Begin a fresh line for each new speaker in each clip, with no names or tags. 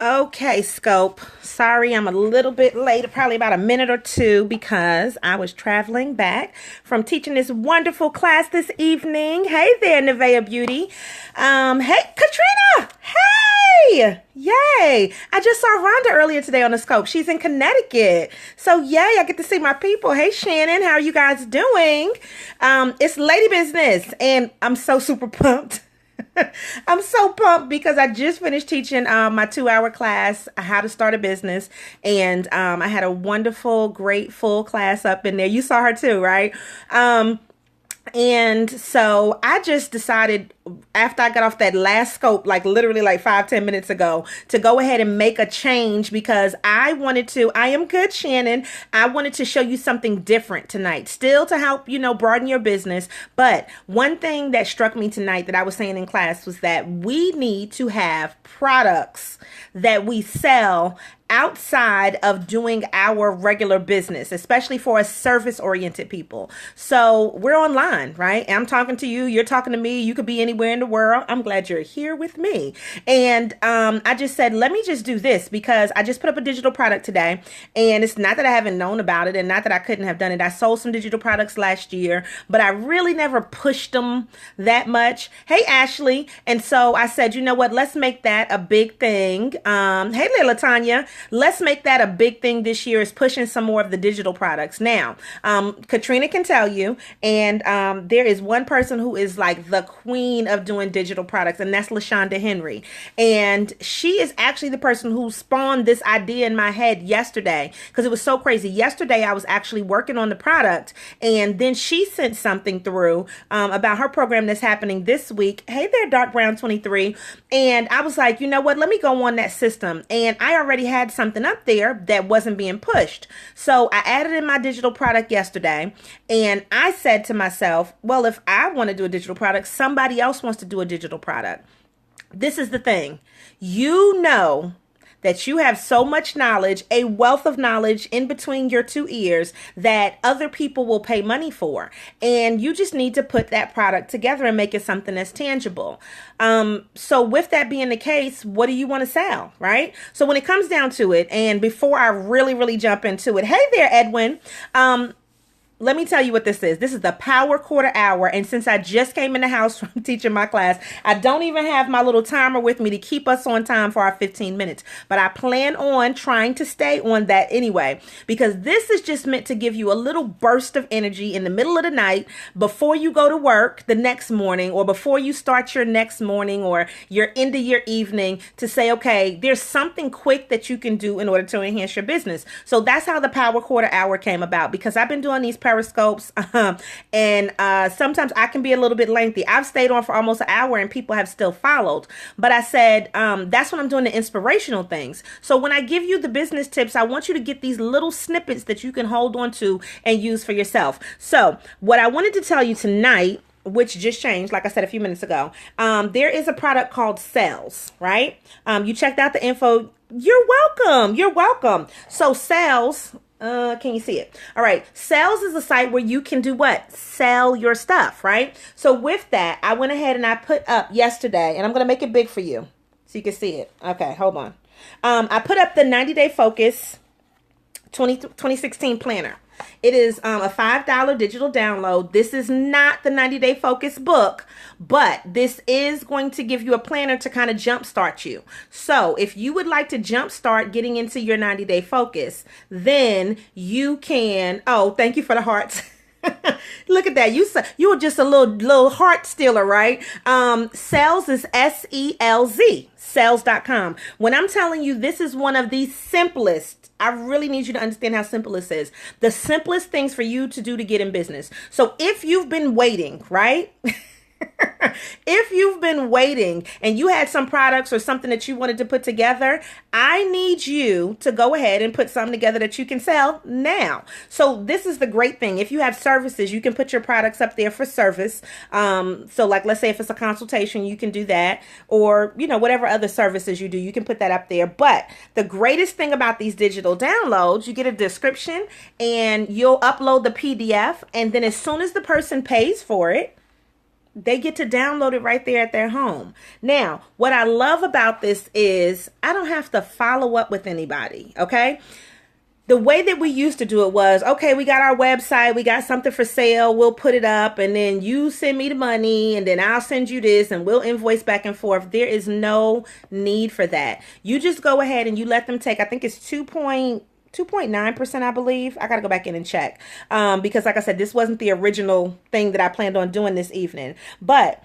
Okay, Scope. Sorry, I'm a little bit late, probably about a minute or two, because I was traveling back from teaching this wonderful class this evening. Hey there, Nevaeh Beauty. Hey, Katrina. Hey, yay. I just saw Rhonda earlier today on the Scope. She's in Connecticut. So, yay, I get to see my people. Hey, Shannon, how are you guys doing? It's Lady Business, and I'm so super pumped. I'm so pumped because I just finished teaching my 2-hour class, How to Start a Business. And I had a wonderful, great full class up in there. You saw her too, right? And so I just decided after I got off that last Scope, like literally like 5-10 minutes ago, to go ahead and make a change because I am good, Shannon. I wanted to show you something different tonight, still to help, broaden your business. But one thing that struck me tonight that I was saying in class was that we need to have products that we sell outside of doing our regular business, especially for us service-oriented people. So we're online, right? I'm talking to you. You're talking to me. You could be anywhere in the world. I'm glad you're here with me. And I just said, let me just do this because I just put up a digital product today. And it's not that I haven't known about it and not that I couldn't have done it. I sold some digital products last year, but I really never pushed them that much. Hey, Ashley. And so I said, you know what? Let's make that a big thing. Hey, Latanya. Let's make that a big thing this year, is pushing some more of the digital products. Now, Katrina can tell you, and there is one person who is like the queen of doing digital products, and that's LaShonda Henry. And she is actually the person who spawned this idea in my head yesterday because it was so crazy. Yesterday, I was actually working on the product, and then she sent something through about her program that's happening this week. Hey there, Dark Brown 23. And I was like, you know what? Let me go on that system. And I already had something up there that wasn't being pushed. So I added in my digital product yesterday, and I said to myself, well, if I want to do a digital product, somebody else wants to do a digital product. This is the thing. That you have so much knowledge, a wealth of knowledge in between your two ears that other people will pay money for. And you just need to put that product together and make it something that's tangible. So with that being the case, what do you want to sell, right? So when it comes down to it, and before I really jump into it, hey there, Edwin. Let me tell you what this is. This is the Power Quarter Hour. And since I just came in the house from teaching my class, I don't even have my little timer with me to keep us on time for our 15 minutes. But I plan on trying to stay on that anyway, because this is just meant to give you a little burst of energy in the middle of the night before you go to work the next morning, or before you start your next morning or your end of your evening, to say, okay, there's something quick that you can do in order to enhance your business. So that's how the Power Quarter Hour came about, because I've been doing these periscopes and sometimes I can be a little bit lengthy. I've stayed on for almost an hour and people have still followed, but I said that's when I'm doing the inspirational things. So when I give you the business tips, I want you to get these little snippets that you can hold on to and use for yourself. So what I wanted to tell you tonight, which just changed, like I said a few minutes ago, there is a product called Selz, right? You checked out the info. You're welcome. You're welcome. So Selz, can you see it? All right. Selz is a site where you can do what? Sell your stuff, right? So with that, I went ahead and I put up yesterday, and I'm going to make it big for you so you can see it. Okay, hold on. I put up the 90-day focus 2016 planner. It is a $5 digital download. This is not the 90-day focus book, but this is going to give you a planner to kind of jumpstart you. So if you would like to jumpstart getting into your 90-day focus, then you can. Oh, thank you for the hearts. Look at that. You were just a little heart stealer, right? Selz is Selz, Selz.com. When I'm telling you, this is one of the simplest, I really need you to understand how simple this is. The simplest things for you to do to get in business. So if you've been waiting, right? If you've been waiting and you had some products or something that you wanted to put together, I need you to go ahead and put something together that you can sell now. So this is the great thing. If you have services, you can put your products up there for service. So like, let's say if it's a consultation, you can do that, or, whatever other services you do, you can put that up there. But the greatest thing about these digital downloads, you get a description and you'll upload the PDF. And then as soon as the person pays for it, they get to download it right there at their home. Now, what I love about this is I don't have to follow up with anybody, okay? The way that we used to do it was, okay, we got our website, we got something for sale, we'll put it up, and then you send me the money, and then I'll send you this, and we'll invoice back and forth. There is no need for that. You just go ahead and you let them take, I think it's 2.9%, I believe. I got to go back in and check. Because like I said, this wasn't the original thing that I planned on doing this evening. But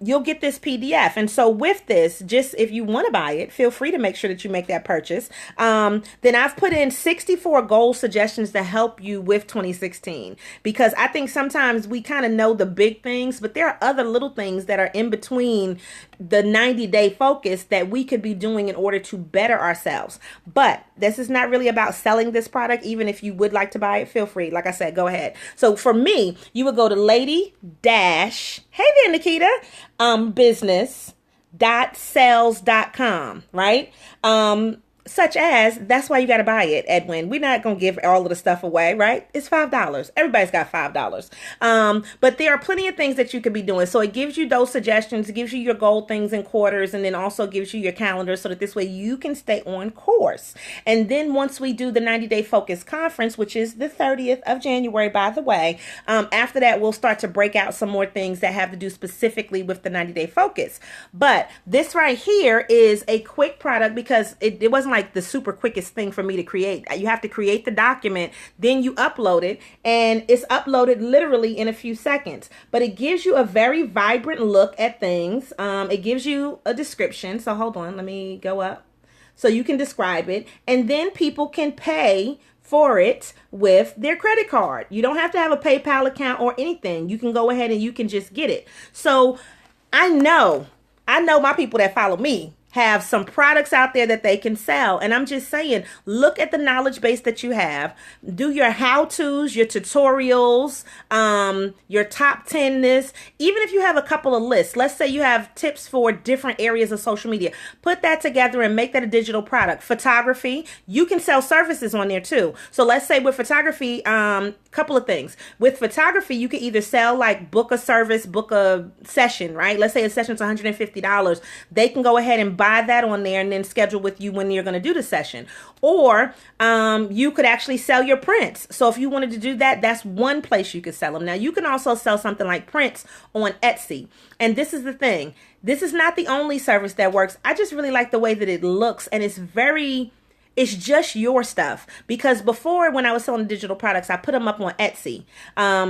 you'll get this PDF. And so with this, just if you want to buy it, feel free to make sure that you make that purchase. Then I've put in 64 goal suggestions to help you with 2016. Because I think sometimes we kind of know the big things, but there are other little things that are in between the 90-day focus that we could be doing in order to better ourselves. But this is not really about selling this product. Even if you would like to buy it, feel free. Like I said, go ahead. So for me, you would go to hey there, Nikita, business.selz.com, right? Such as, that's why you got to buy it, Edwin. We're not going to give all of the stuff away, right? It's $5. Everybody's got $5. But there are plenty of things that you could be doing. So it gives you those suggestions, it gives you your goal things in quarters, and then also gives you your calendar so that this way you can stay on course. And then once we do the 90-day focus conference, which is the 30th of January, by the way, after that, we'll start to break out some more things that have to do specifically with the 90-day focus. But this right here is a quick product because it wasn't like the super quickest thing for me to create. You have to create the document, then you upload it, and it's uploaded literally in a few seconds. But it gives you a very vibrant look at things. It gives you a description. So hold on, let me go up. So you can describe it, and then people can pay for it with their credit card. You don't have to have a PayPal account or anything. You can go ahead and you can just get it. So I know my people that follow me have some products out there that they can sell. And I'm just saying, look at the knowledge base that you have. Do your how-tos, your tutorials, your top 10 this. Even if you have a couple of lists, let's say you have tips for different areas of social media, put that together and make that a digital product. Photography, you can sell services on there too. So let's say with photography, couple of things. With photography, you can either sell like book a service, book a session, right? Let's say a session's $150. They can go ahead and buy that on there and then schedule with you when you're going to do the session. Or you could actually sell your prints. So if you wanted to do that, that's one place you could sell them. Now you can also sell something like prints on Etsy. And this is the thing. This is not the only service that works. I just really like the way that it looks, and it's just your stuff. Because before, when I was selling digital products, I put them up on Etsy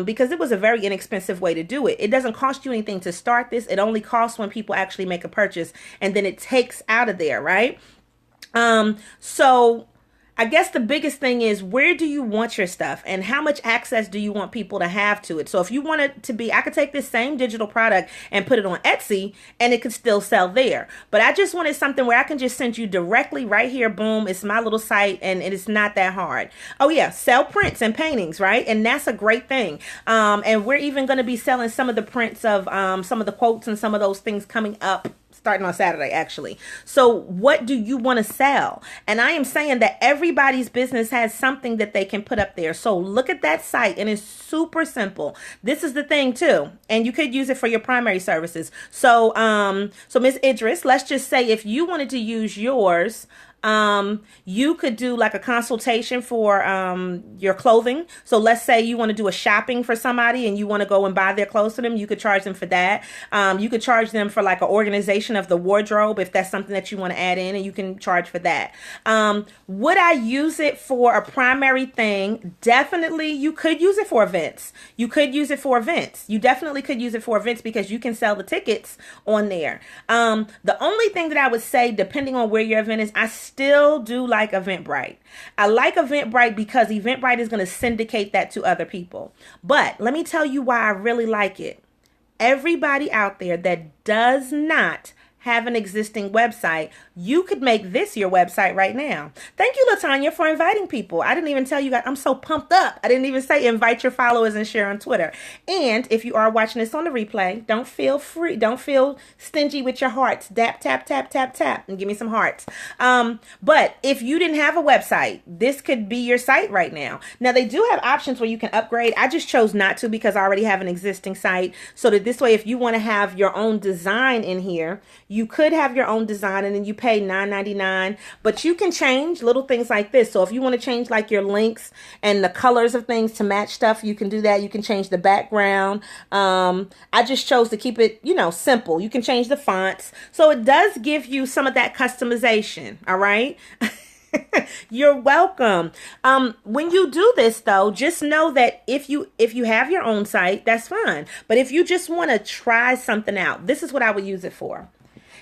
because it was a very inexpensive way to do it. It doesn't cost you anything to start this. It only costs when people actually make a purchase, and then it takes out of there, right? So I guess the biggest thing is, where do you want your stuff and how much access do you want people to have to it? So if you want it to be, I could take this same digital product and put it on Etsy and it could still sell there. But I just wanted something where I can just send you directly right here. Boom. It's my little site and it's not that hard. Oh yeah. Sell prints and paintings, right? And that's a great thing. And we're even going to be selling some of the prints of some of the quotes and some of those things coming up, starting on Saturday, actually. So what do you want to sell? And I am saying that everybody's business has something that they can put up there. So look at that site, and it's super simple. This is the thing too. And you could use it for your primary services. So, so Ms. Idris, let's just say if you wanted to use yours, you could do like a consultation for your clothing. So let's say you want to do a shopping for somebody and you want to go and buy their clothes for them. You could charge them for that. You could charge them for like an organization of the wardrobe if that's something that you want to add in, and you can charge for that. Would I use it for a primary thing? Definitely, you could use it for events. You could use it for events. You definitely could use it for events because you can sell the tickets on there. The only thing that I would say, depending on where your event is, I still do like Eventbrite. I like Eventbrite because Eventbrite is going to syndicate that to other people. But let me tell you why I really like it. Everybody out there that does not have an existing website, you could make this your website right now. Thank you, LaTanya, for inviting people. I didn't even tell you guys. I'm so pumped up. I didn't even say invite your followers and share on Twitter. And if you are watching this on the replay, don't feel stingy with your hearts. Tap, tap, tap, tap, tap, and give me some hearts. But if you didn't have a website, this could be your site right now. Now, they do have options where you can upgrade. I just chose not to because I already have an existing site. So that this way, if you want to have your own design in here, you could have your own design and then you pay $9.99. But you can change little things like this. So if you want to change like your links and the colors of things to match stuff, you can do that. You can change the background. I just chose to keep it, simple. You can change the fonts. So it does give you some of that customization. All right. You're welcome. When you do this though, just know that if you have your own site, that's fine. But if you just want to try something out, this is what I would use it for.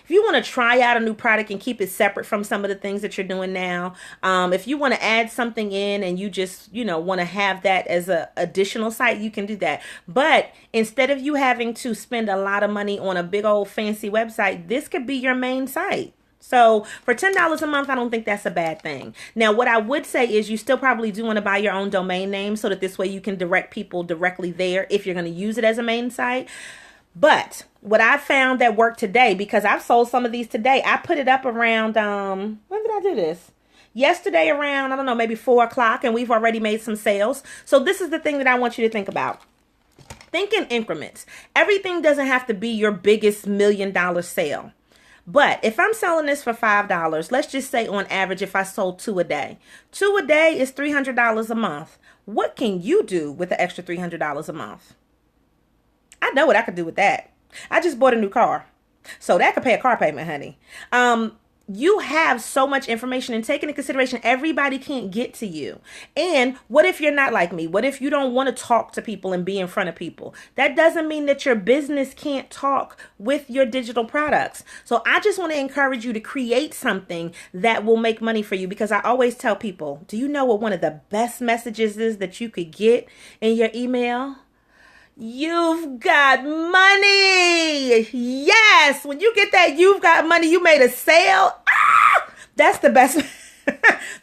If you want to try out a new product and keep it separate from some of the things that you're doing now, if you want to add something in and you just, want to have that as a additional site, you can do that. But instead of you having to spend a lot of money on a big old fancy website, this could be your main site. So for $10 a month, I don't think that's a bad thing. Now, what I would say is you still probably do want to buy your own domain name so that this way you can direct people directly there if you're going to use it as a main site. But what I found that worked today, because I've sold some of these today, I put it up around, when did I do this? Yesterday around, I don't know, maybe 4 o'clock, and we've already made some sales. So this is the thing that I want you to think about. Think in increments. Everything doesn't have to be your biggest $1 million sale. But if I'm selling this for $5, let's just say on average, if I sold 2 a day, 2 a day is $300 a month. What can you do with the extra $300 a month? I know what I could do with that. I just bought a new car. So that could pay a car payment, honey. You have so much information, and take into consideration, everybody can't get to you. And what if you're not like me? What if you don't want to talk to people and be in front of people? That doesn't mean that your business can't talk with your digital products. So I just want to encourage you to create something that will make money for you, because I always tell people, do you know what one of the best messages is that you could get in your email? You've got money. Yes. When you get that, you've got money, you made a sale. That's the best.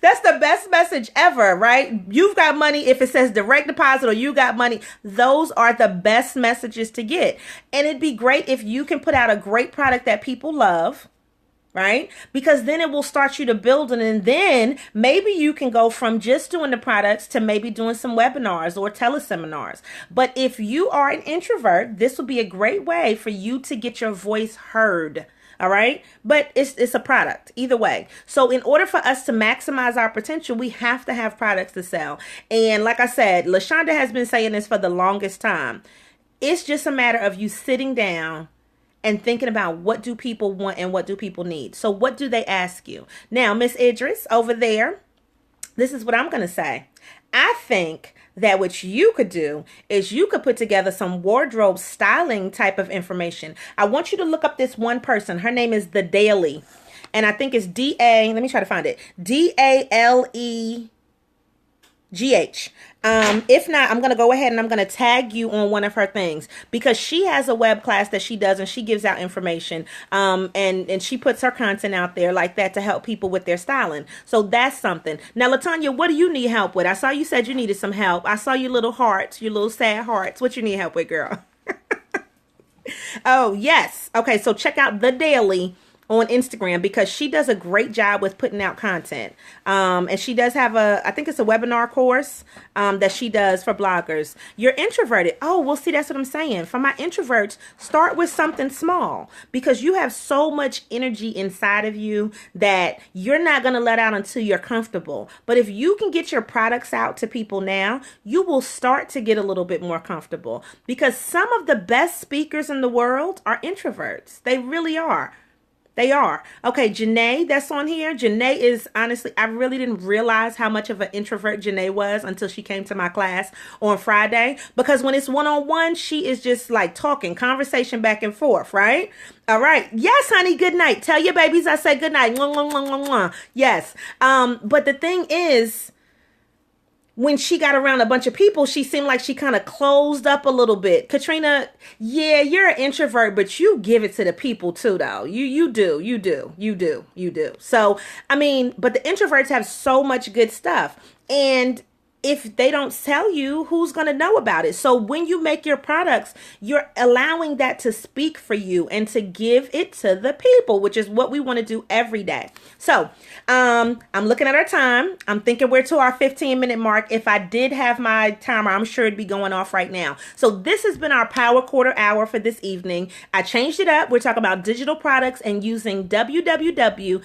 That's the best message ever, right? You've got money. If it says direct deposit or you got money, those are the best messages to get. And it'd be great if you can put out a great product that people love. Right? Because then it will start you to build it. And then maybe you can go from just doing the products to maybe doing some webinars or teleseminars. But if you are an introvert, this will be a great way for you to get your voice heard. All right. But it's a product either way. So in order for us to maximize our potential, we have to have products to sell. And like I said, LaShonda has been saying this for the longest time. It's just a matter of you sitting down and thinking about what do people want and what do people need. So what do they ask you? Now, Miss Idris over there, this is what I'm going to say. I think that what you could do is you could put together some wardrobe styling type of information. I want you to look up this one person. Her name is The Daily. And I think it's D-A, let me try to find it. D-A-L-E-G-H. If not, I'm going to go ahead and I'm going to tag you on one of her things, because she has a web class that she does and she gives out information. And she puts her content out there like that to help people with their styling. So that's something. Now, LaTanya, what do you need help with? I saw you said you needed some help. I saw your little hearts, your little sad hearts. What you need help with, girl? Oh, yes. Okay. So check out The Daily on Instagram, because she does a great job with putting out content. And she does have I think it's a webinar course that she does for bloggers. You're introverted. Oh, well, see, that's what I'm saying. For my introverts, start with something small, because you have so much energy inside of you that you're not going to let out until you're comfortable. But if you can get your products out to people now, you will start to get a little bit more comfortable, because some of the best speakers in the world are introverts. They really are. They are. Okay, Janae, that's on here. Janae is, honestly, I really didn't realize how much of an introvert Janae was until she came to my class on Friday. Because when it's one-on-one, she is just like talking, conversation back and forth, right? All right. Yes, honey, good night. Tell your babies I say good night. Mwah, mwah, mwah, mwah, mwah. Yes. But the thing is, when she got around a bunch of people, she seemed like she kind of closed up a little bit. Katrina, yeah, you're an introvert, but you give it to the people too, though. You do. So, I mean, but the introverts have so much good stuff. And if they don't tell you, who's going to know about it? So when you make your products, you're allowing that to speak for you and to give it to the people, which is what we want to do every day. So I'm looking at our time. I'm thinking we're to our 15-minute mark. If I did have my timer, I'm sure it'd be going off right now. So this has been our power quarter hour for this evening. I changed it up. We're talking about digital products and using www.selz,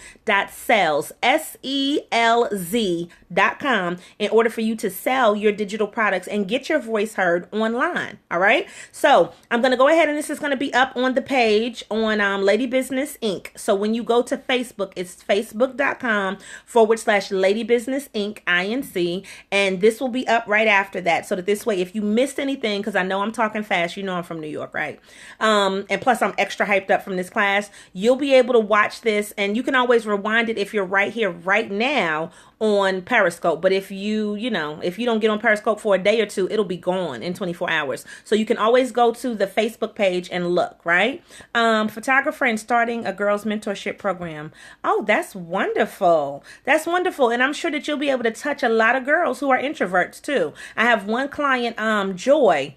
SELZ.com in order for you to sell your digital products and get your voice heard online. All right. So I'm going to go ahead and this is going to be up on the page on Lady Business Inc. So when you go to Facebook, it's facebook.com/Lady Business Inc. INC. And this will be up right after that. So that this way, if you missed anything, because I know I'm talking fast, you know I'm from New York, right? And plus I'm extra hyped up from this class. You'll be able to watch this and you can always rewind it if you're right here, right now on Periscope. But if you don't get on Periscope for a day or two, it'll be gone in 24 hours. So you can always go to the Facebook page and look, right? Photographer and starting a girls mentorship program. Oh, that's wonderful. That's wonderful. And I'm sure that you'll be able to touch a lot of girls who are introverts too. I have one client, Joy.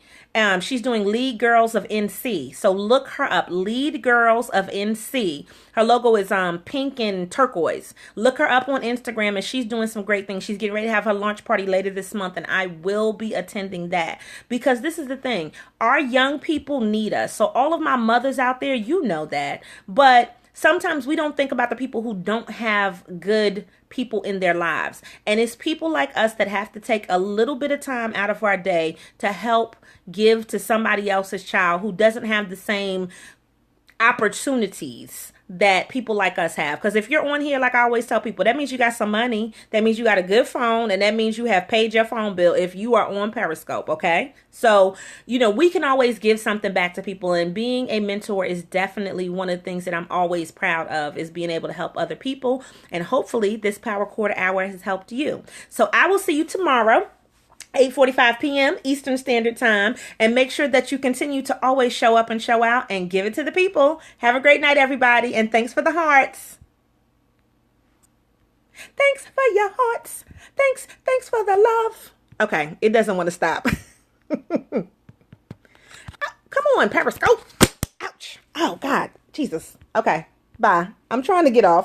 She's doing Lead Girls of NC. So look her up, Lead Girls of NC. Her logo is pink and turquoise. Look her up on Instagram and she's doing some great things. She's getting ready to have her launch party later this month and I will be attending that because this is the thing. Our young people need us. So all of my mothers out there, you know that. But sometimes we don't think about the people who don't have good people in their lives. And it's people like us that have to take a little bit of time out of our day to help give to somebody else's child who doesn't have the same opportunities that people like us have. Because if you're on here, like I always tell people, that means you got some money, that means you got a good phone, and that means you have paid your phone bill if you are on Periscope, okay? So, we can always give something back to people, and being a mentor is definitely one of the things that I'm always proud of, is being able to help other people, and hopefully this Power Quarter Hour has helped you. So I will see you tomorrow, 8:45 p.m. Eastern Standard Time. And make sure that you continue to always show up and show out and give it to the people. Have a great night, everybody. And thanks for the hearts. Thanks for your hearts. Thanks for the love. Okay, it doesn't want to stop. Come on, Periscope. Ouch. Oh, God. Jesus. Okay, bye. I'm trying to get off.